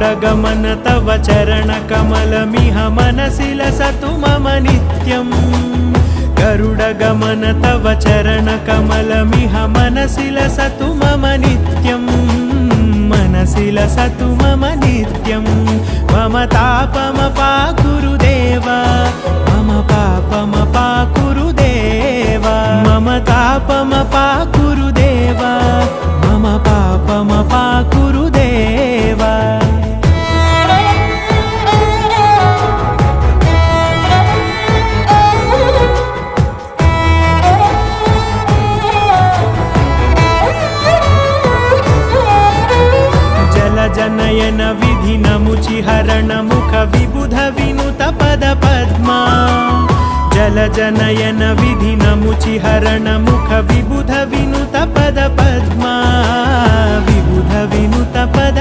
गरुडगमन तव चरणकमलमिह मनसि लसतु मम नित्यम् गरुडगमन तव चरणकमलमिह मनसि लसतु मम नित्यम् मनसि लसतु मम नित्यं मम तापमपाकुरु देवा मम पापमपाकुरु देवा मम तापमपाकुरु देवा मम पापमपाकुरु देवा जनयन विधि नमुचिहरण मुख विबुध विनुत पद पद्मा जल जनयन विधि नमुचिहरण मुख विबुध विनुत पद पद्मा विबुध विनुत पद